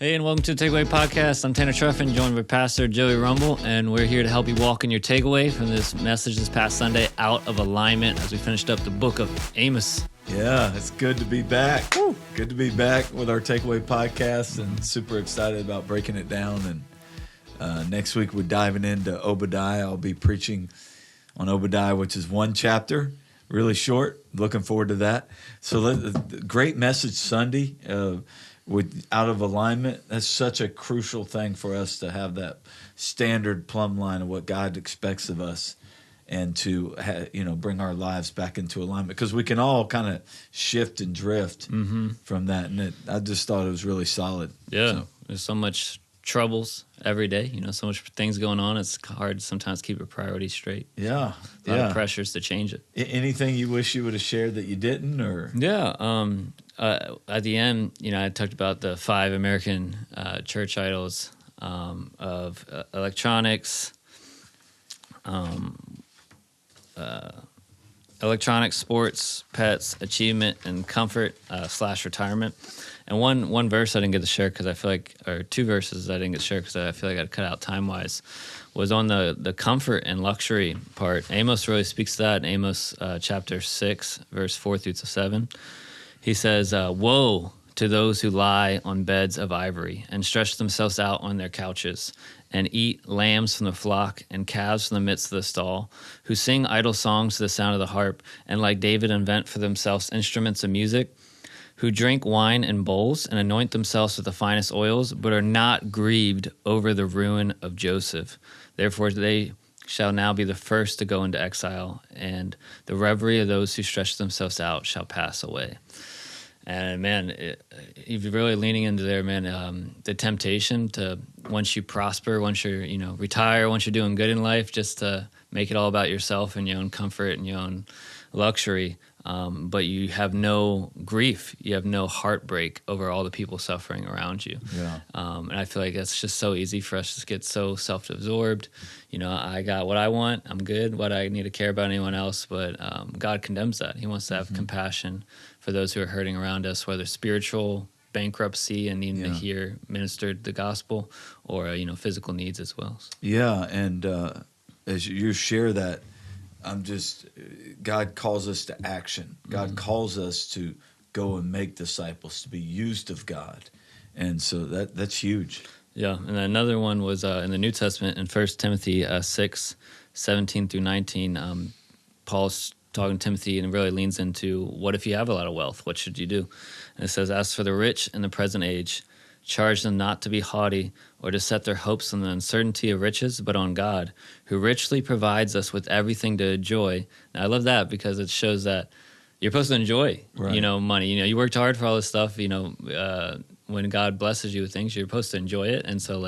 Hey, and welcome to the Takeaway Podcast. I'm Tanner Truffin, joined by Pastor Joey Rumble, and we're here to help you walk in your takeaway from this message this past Sunday, Out of Alignment, as we finished up the book of Amos. Yeah, it's good to be back. Woo. Good to be back with our Takeaway Podcast, and super excited about breaking it down. And next week we're diving into Obadiah. I'll be preaching on Obadiah, which is one chapter, really short. Looking forward to that. So great message Sunday. With Out of Alignment, that's such a crucial thing for us to have that standard plumb line of what God expects of us, and to bring our lives back into alignment, because we can all kind of shift and drift from that. And I just thought it was really solid. Yeah, there's so much troubles every day. So much things going on. It's hard to sometimes keep your priorities straight. Yeah, a lot of pressures to change it. Anything you wish you would have shared that you didn't, or at the end, I talked about the 5 American church idols of electronics, sports, pets, achievement, and comfort / retirement. And one verse I didn't get to share because I feel like, or 2 verses I didn't get to share because I feel like I'd cut out time-wise, was on the comfort and luxury part. Amos really speaks to that in Amos chapter 6, verse 4 through 7. He says, "Woe to those who lie on beds of ivory and stretch themselves out on their couches and eat lambs from the flock and calves from the midst of the stall, who sing idle songs to the sound of the harp and like David invent for themselves instruments of music, who drink wine in bowls and anoint themselves with the finest oils, but are not grieved over the ruin of Joseph. Therefore they shall now be the first to go into exile, and the reverie of those who stretch themselves out shall pass away." And man, if you're really leaning into there, man, the temptation to, once you prosper, once you're, retire, once you're doing good in life, just to make it all about yourself and your own comfort and your own luxury. But you have no grief, you have no heartbreak over all the people suffering around you. Yeah. And I feel like that's just so easy for us to get so self-absorbed. I got what I want, I'm good, what I need to care about anyone else. But God condemns that. He wants to have compassion for those who are hurting around us, whether spiritual bankruptcy and needing to hear ministered the gospel, or physical needs as well. Yeah, and as you share that, God calls us to action. God calls us to go and make disciples, to be used of God. And so that's huge. Yeah. And another one was in the New Testament in 1 Timothy 6, 17 through 19. Paul's talking to Timothy and really leans into, what if you have a lot of wealth? What should you do? And it says, "As for the rich in the present age, charge them not to be haughty or to set their hopes on the uncertainty of riches, but on God, who richly provides us with everything to enjoy." Now, I love that because it shows that you're supposed to enjoy, money. You worked hard for all this stuff. When God blesses you with things, you're supposed to enjoy it. And so,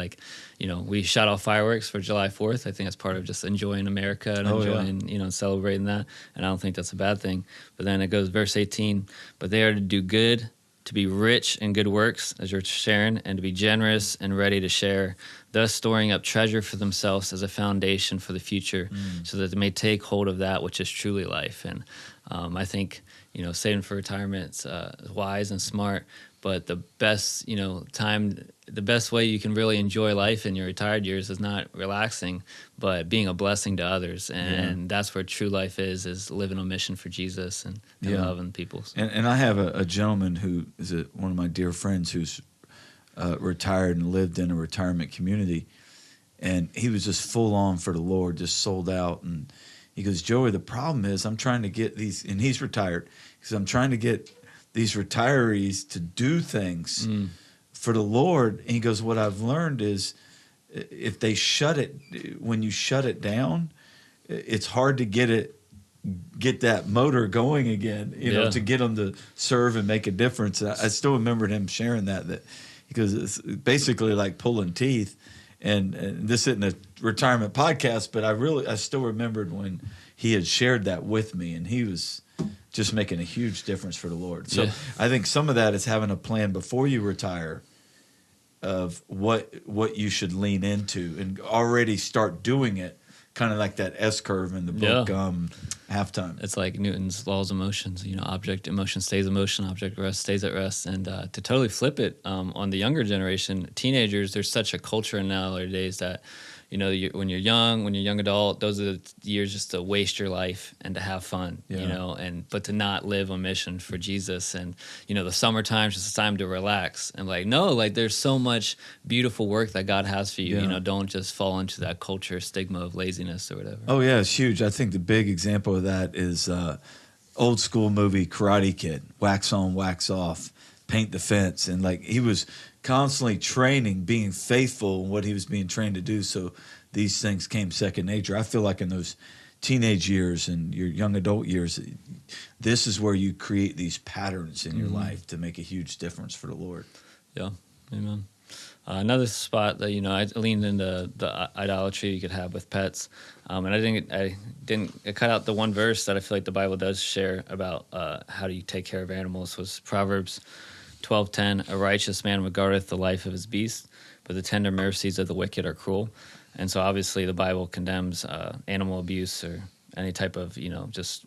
we shot off fireworks for July 4th. I think that's part of just enjoying America and enjoying, celebrating that. And I don't think that's a bad thing. But then it goes, verse 18, "But they are to do good, to be rich in good works, as you're sharing, and to be generous and ready to share, thus storing up treasure for themselves as a foundation for the future, so that they may take hold of that which is truly life." And I think, saving for retirement is wise and smart, but the best, the best way you can really enjoy life in your retired years is not relaxing, but being a blessing to others. And that's where true life is living on mission for Jesus and loving people. And I have a gentleman who is one of my dear friends who's retired and lived in a retirement community. And he was just full on for the Lord, just sold out. And he goes, "Joey, the problem is I'm trying to get these," and he's retired, because I'm trying to get these retirees to do things for the Lord. And he goes, "What I've learned is if they when you shut it down, it's hard to get that motor going again, to get them to serve and make a difference." I still remembered him sharing that because it's basically like pulling teeth. And this isn't a retirement podcast, but I still remembered when he had shared that with me, and he was just making a huge difference for the Lord. So I think some of that is having a plan before you retire of what you should lean into and already start doing it, kind of like that S curve in the book, Halftime. It's like Newton's laws of motions. Object in motion stays in motion, object at rest stays at rest. And to totally flip it on the younger generation, teenagers, there's such a culture nowadays that, when you're young adult, those are the years just to waste your life and to have fun, but to not live on mission for Jesus. And, the summertime's just a time to relax. And there's so much beautiful work that God has for you. Don't just fall into that culture stigma of laziness or whatever. Oh, yeah, it's huge. I think the big example of that is old school movie Karate Kid, wax on, wax off, paint the fence. And he was constantly training, being faithful in what he was being trained to do. So these things came second nature. I feel like in those teenage years and your young adult years, this is where you create these patterns in your life to make a huge difference for the Lord. Yeah, amen. Another spot that I leaned into the idolatry you could have with pets, and I cut out the one verse that I feel like the Bible does share about how do you take care of animals was Proverbs 12:10. A righteous man regardeth the life of his beast, but the tender mercies of the wicked are cruel. And so obviously the Bible condemns animal abuse or any type of just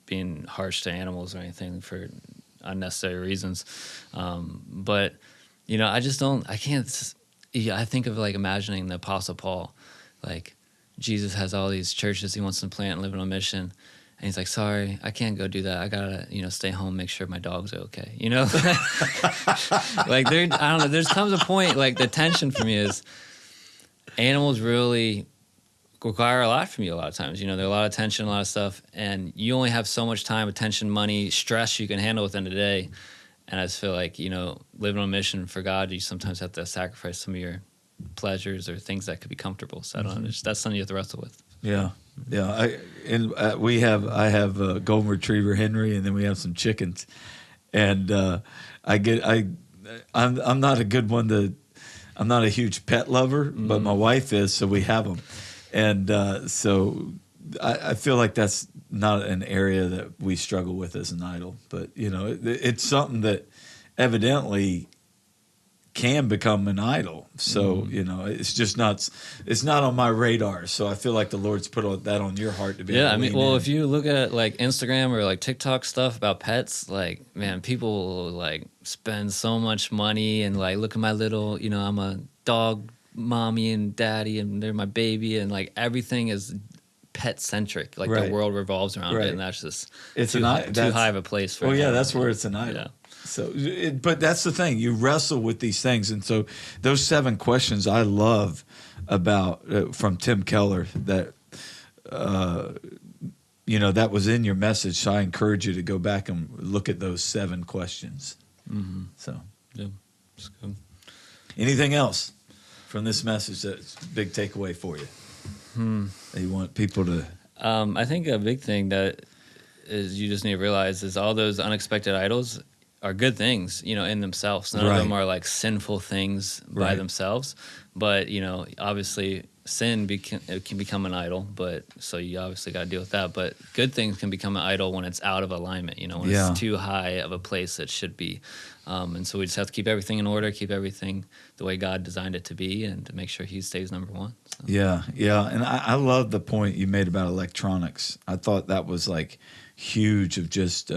being harsh to animals or anything for unnecessary reasons. But I can't. I think of imagining the Apostle Paul, Jesus has all these churches he wants to plant and live on a mission. And he's like, sorry, I can't go do that. I gotta, stay home, make sure my dogs are okay. I don't know. There's comes a point, the tension for me is animals really require a lot from you a lot of times. There are a lot of tension, a lot of stuff, and you only have so much time, attention, money, stress you can handle within the day. And I just feel like, living on a mission for God, you sometimes have to sacrifice some of your pleasures or things that could be comfortable. So I don't know. That's something you have to wrestle with. Yeah. Yeah. I have a golden retriever, Henry, and then we have some chickens. And I'm not a good one I'm not a huge pet lover, but my wife is, so we have them. And so I feel like that's not an area that we struggle with as an idol. But, it's something that evidently can become an idol. So, it's just not on my radar. So I feel like the Lord's put that on your heart to be able to lean in. If you look at Instagram or TikTok stuff about pets, man, people spend so much money and look at my little, I'm a dog mommy and daddy and they're my baby and everything is pet centric. The world revolves around it, and that's just too high of a place for it. Oh yeah, that's where it's an idol. Yeah. So, but that's the thing. You wrestle with these things, and so those 7 questions I love about from Tim Keller that that was in your message. So I encourage you to go back and look at those 7 questions. Mm-hmm. So, yeah, that's good. Anything else from this message that's a big takeaway for you? That you want people to? I think a big thing that is you just need to realize is all those unexpected idols are good things, in themselves. None of them are sinful things by themselves. But, obviously sin it can become an idol. But so you obviously got to deal with that. But good things can become an idol when it's out of alignment, when it's too high of a place it should be. And so we just have to keep everything in order, keep everything the way God designed it to be, and to make sure he stays number one. So. Yeah. And I love the point you made about electronics. I thought that was huge of just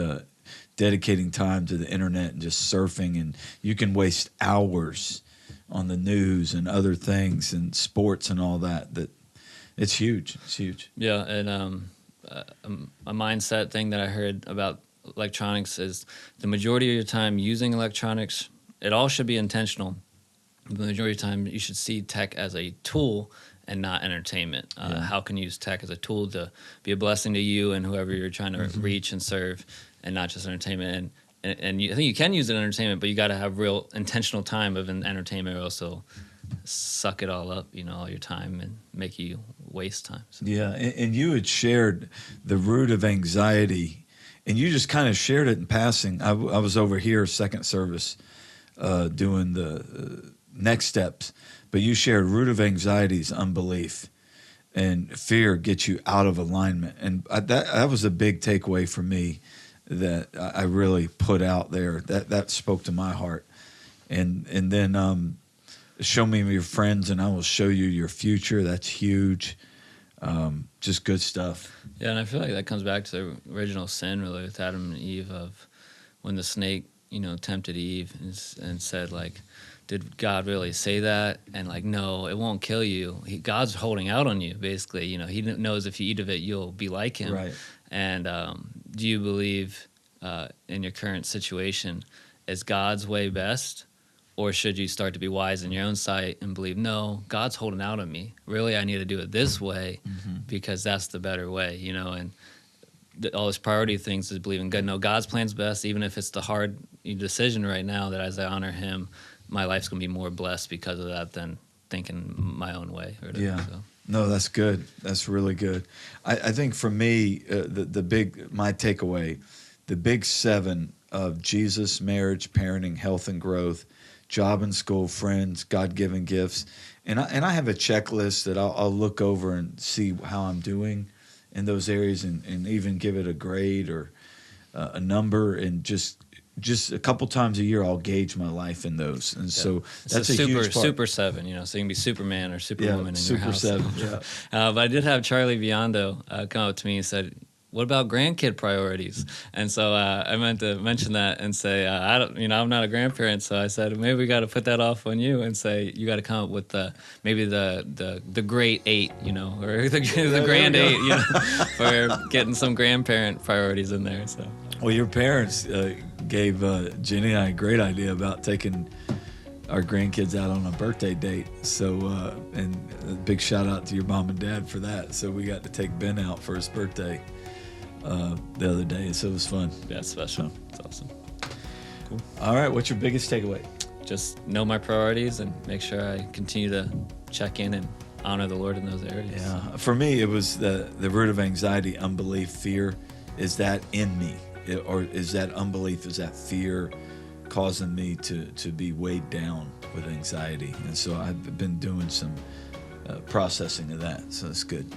dedicating time to the internet and just surfing, and you can waste hours on the news and other things and sports and all that it's huge. It's huge. Yeah. And a mindset thing that I heard about electronics is the majority of your time using electronics, it all should be intentional. The majority of the time you should see tech as a tool and not entertainment. How can you use tech as a tool to be a blessing to you and whoever you're trying to reach and serve, and not just entertainment. And I think you can use it in entertainment, but you got to have real intentional time of an entertainment, or else it'll suck it all up, all your time, and make you waste time. So. Yeah, and you had shared the root of anxiety, and you just kind of shared it in passing. I was over here, second service, doing the next steps, but you shared root of anxiety is unbelief, and fear gets you out of alignment. And that was a big takeaway for me that I really put out there. That spoke to my heart. And then show me your friends and I will show you your future. That's huge. Just good stuff. Yeah, and I feel like that comes back to the original sin, really, with Adam and Eve, of when the snake, tempted Eve and said, like, did God really say that? And like, no, it won't kill you. God's holding out on you, basically. He knows if you eat of it, you'll be like him. Right. And do you believe in your current situation, is God's way best? Or should you start to be wise in your own sight and believe, no, God's holding out on me. Really, I need to do it this way because that's the better way, and all this priority things is believing God. No, God's plan's best, even if it's the hard decision right now, that as I honor him, my life's going to be more blessed because of that than thinking my own way. Yeah. No, that's good. That's really good. I think for me, my takeaway, the big 7 of Jesus, marriage, parenting, health and growth, job and school, friends, God-given gifts. And I have a checklist that I'll look over and see how I'm doing in those areas and even give it a grade or a number, and just a couple times a year I'll gauge my life in those. And so that's a huge part. Super 7, so you can be Superman or Superwoman in your house. Super 7, yeah. But I did have Charlie Biondo come up to me and said, what about grandkid priorities? And so I meant to mention that and say, I'm not a grandparent, so I said maybe we got to put that off on you and say you got to come up with maybe the great 8, or the grand 8, for getting some grandparent priorities in there. So, well, your parents gave Jenny and I a great idea about taking our grandkids out on a birthday date. So, and a big shout out to your mom and dad for that. So we got to take Ben out for his birthday the other day, so it was fun. Yeah, it's special. It's awesome. Cool. All right, what's your biggest takeaway? Just know my priorities and make sure I continue to check in and honor the Lord in those areas. Yeah, for me, it was the root of anxiety, unbelief, fear. Is that in me? Or is that unbelief, is that fear causing me to be weighed down with anxiety? And so I've been doing some processing of that, so it's good.